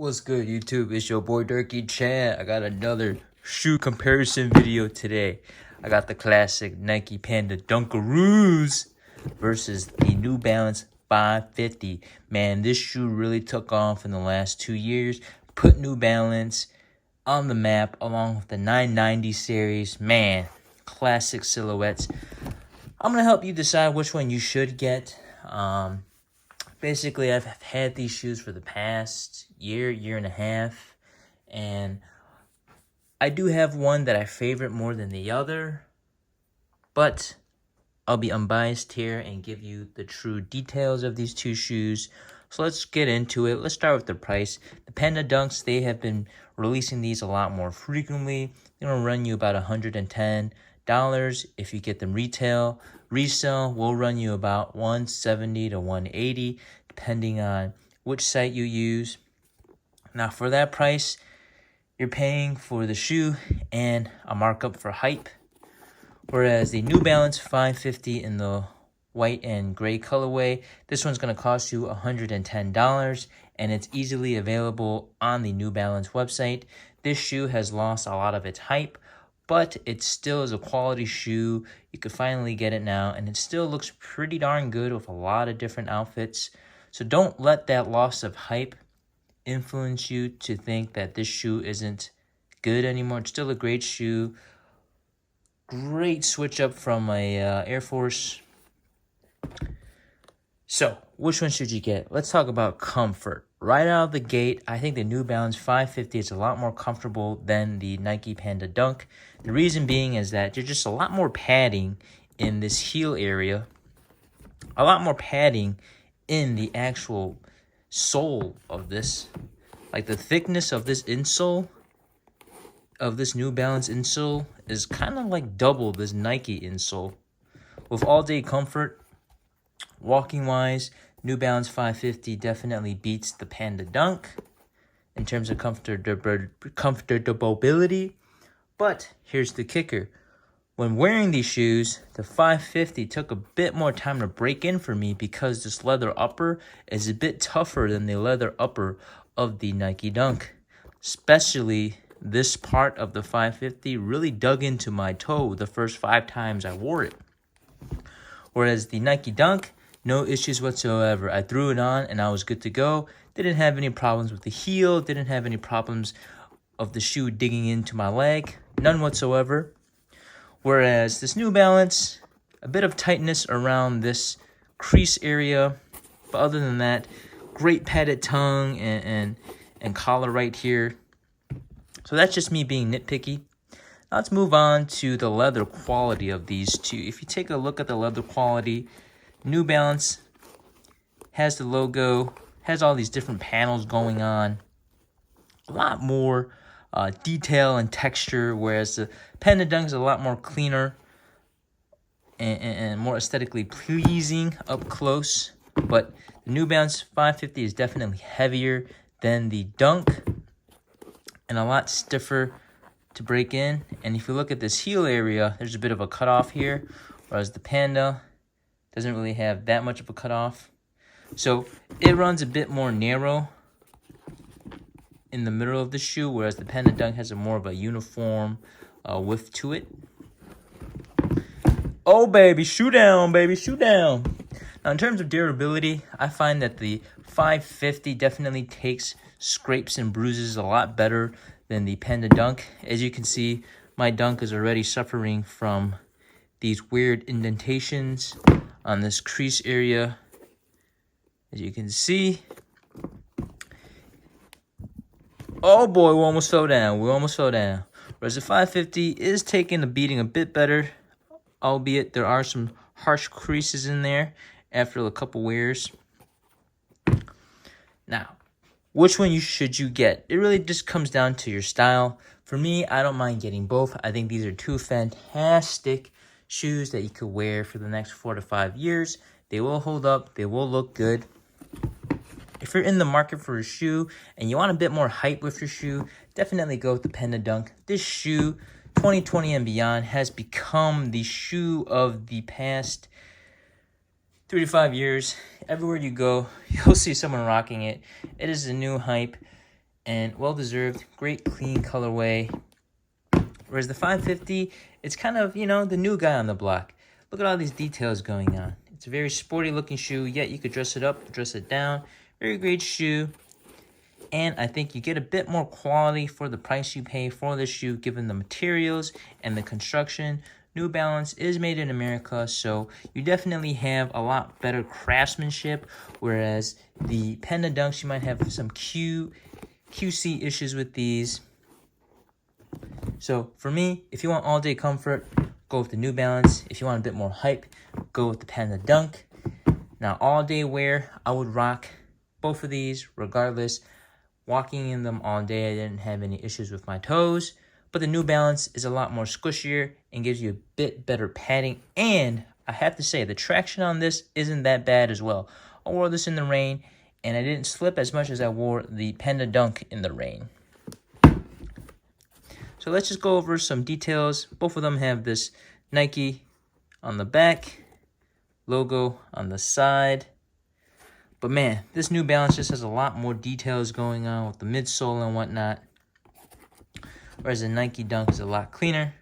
What's good, YouTube? It's your boy Durkee Chan. I got another shoe comparison video today. I got the classic Nike Panda Dunkaroos versus the New Balance 550. Man, this shoe really took off in the last 2 years. Put New Balance on the map along with the 990 series. Man, classic silhouettes. I'm going to help you decide which one you should get. Basically, I've had these shoes for the past year and a half, and I do have one that I favorite more than the other, but I'll be unbiased here and give you the true details of these two shoes. So let's get into it. Let's start with the price. The Panda Dunks, they have been releasing these a lot more frequently. They're going to run you about $110 if you get them retail. Resale will run you about $170 to $180 depending on which site you use. Now for that price, you're paying for the shoe and a markup for hype. Whereas the New Balance 550 in the white and gray colorway, this one's going to cost you $110, and it's easily available on the New Balance website. This shoe has lost a lot of its hype, but it still is a quality shoe. You could finally get it now, and it still looks pretty darn good with a lot of different outfits. So don't let that loss of hype influence you to think that this shoe isn't good anymore. It's still a great shoe. Great switch up from a Air Force. So, which one should you get? Let's talk about comfort. Right out of the gate, I think the New Balance 550 is a lot more comfortable than the Nike Panda Dunk. The reason being is that there's just a lot more padding in this heel area. A lot more padding in the actual sole of this. Like the thickness of this insole, of this New Balance insole, is kind of like double this Nike insole. With all-day comfort, walking-wise, New Balance 550 definitely beats the Panda Dunk in terms of comfortability. But here's the kicker. When wearing these shoes, the 550 took a bit more time to break in for me because this leather upper is a bit tougher than the leather upper of the Nike Dunk. Especially this part of the 550 really dug into my toe the first 5 times I wore it. Whereas the Nike Dunk, no issues whatsoever. I threw it on and I was good to go. Didn't have any problems with the heel. Didn't have any problems of the shoe digging into my leg. None whatsoever. Whereas this New Balance, a bit of tightness around this crease area. But other than that, great padded tongue and collar right here. So that's just me being nitpicky. Now let's move on to the leather quality of these two. If you take a look at the leather quality, New Balance has the logo, has all these different panels going on. A lot more detail and texture, whereas the Panda Dunk is a lot more cleaner and more aesthetically pleasing up close. But the New Balance 550 is definitely heavier than the Dunk and a lot stiffer to break in. And if you look at this heel area, there's a bit of a cutoff here, whereas the Panda doesn't really have that much of a cutoff. So it runs a bit more narrow in the middle of the shoe, whereas the Panda Dunk has a more of a uniform width to it. Oh, baby, shoe down, baby, shoe down. Now, in terms of durability, I find that the 550 definitely takes scrapes and bruises a lot better than the Panda Dunk. As you can see, my Dunk is already suffering from these weird indentations on this crease area. As you can see. Oh boy, we almost fell down. Whereas the 550 is taking the beating a bit better, albeit there are some harsh creases in there after a couple wears. Now, which one should you get? It really just comes down to your style. For me, I don't mind getting both. I think these are two fantastic shoes that you could wear for the next 4 to 5 years. They will hold up. They will look good. If you're in the market for a shoe and you want a bit more hype with your shoe, definitely go with the Panda Dunk. This shoe, 2020 and beyond, has become the shoe of the past 3 to 5 years. Everywhere you go, you'll see someone rocking it. It is a new hype. and well-deserved. Great clean colorway. Whereas the 550, it's kind of, you know, the new guy on the block. Look at all these details going on. It's a very sporty looking shoe, yet you could dress it up, dress it down. Very great shoe. And I think you get a bit more quality for the price you pay for this shoe, given the materials and the construction. New Balance is made in America, so you definitely have a lot better craftsmanship, whereas the Panda Dunks, you might have some QC issues with these. So for me, if you want all-day comfort, go with the New Balance. If you want a bit more hype, go with the Panda Dunk. Now, all-day wear, I would rock both of these regardless. Walking in them all day, I didn't have any issues with my toes. But the New Balance is a lot more squishier and gives you a bit better padding. And I have to say, the traction on this isn't that bad as well. I wore this in the rain, and I didn't slip as much as I wore the Panda Dunk in the rain. So let's just go over some details. Both of them have this Nike on the back, logo on the side. But man, this New Balance just has a lot more details going on with the midsole and whatnot. Whereas the Nike Dunk is a lot cleaner.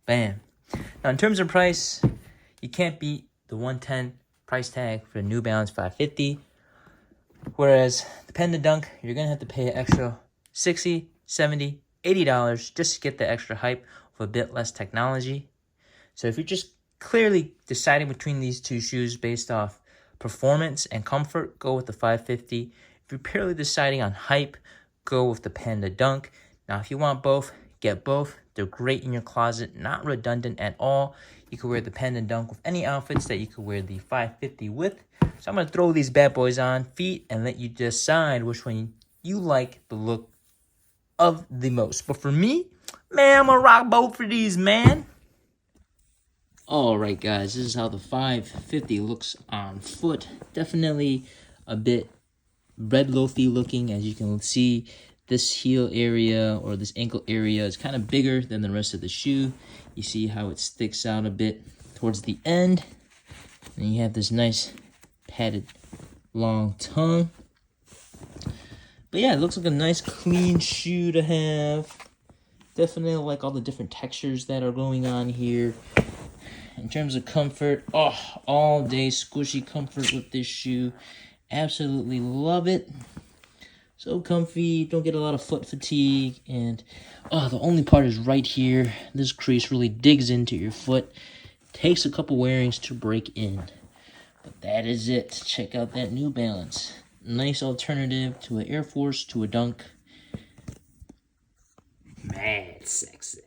Bam. Now in terms of price, you can't beat the $110 price tag for the New Balance 550. Whereas the Panda Dunk, you're going to have to pay an extra $60, $70, $80 just to get the extra hype with a bit less technology. So if you're just clearly deciding between these two shoes based off performance and comfort, go with the 550. If you're purely deciding on hype, go with the Panda Dunk. Now, if you want both, get both. They're great in your closet, not redundant at all. You can wear the Panda Dunk with any outfits that you could wear the 550 with. So I'm going to throw these bad boys on feet and let you decide which one you like the look of the most. But for me, man, I'm going to rock both for these, man. Alright guys, this is how the 550 looks on foot. Definitely a bit red loafy looking. As you can see, this heel area or this ankle area is kind of bigger than the rest of the shoe. You see how it sticks out a bit towards the end. And you have this nice padded long tongue. But yeah, it looks like a nice clean shoe to have. Definitely like all the different textures that are going on here. In terms of comfort, all day squishy comfort with this shoe. Absolutely love it. So comfy, don't get a lot of foot fatigue. And the only part is right here. This crease really digs into your foot. Takes a couple wearings to break in. But that is it. Check out that New Balance. Nice alternative to an Air Force, to a Dunk. Mad sexy.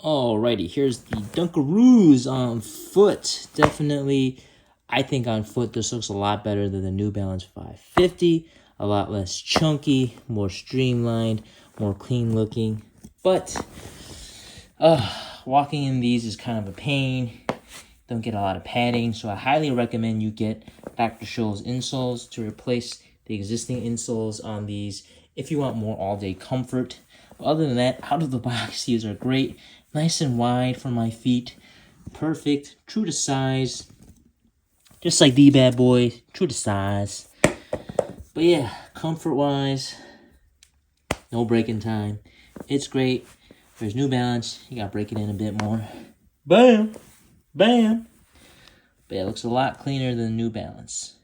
Alrighty, here's the Dunkaroos on foot. Definitely, I think on foot this looks a lot better than the New Balance 550. A lot less chunky, more streamlined, more clean looking. But walking in these is kind of a pain. Don't get a lot of padding, so I highly recommend you get Dr. Scholl's insoles to replace the existing insoles on these if you want more all-day comfort. But other than that, out of the box, these are great. Nice and wide for my feet. Perfect. True to size. Just like the bad boy. True to size. But yeah, comfort-wise, no break-in time. It's great. There's New Balance. You got to break it in a bit more. Bam. Bam. But yeah, it looks a lot cleaner than New Balance.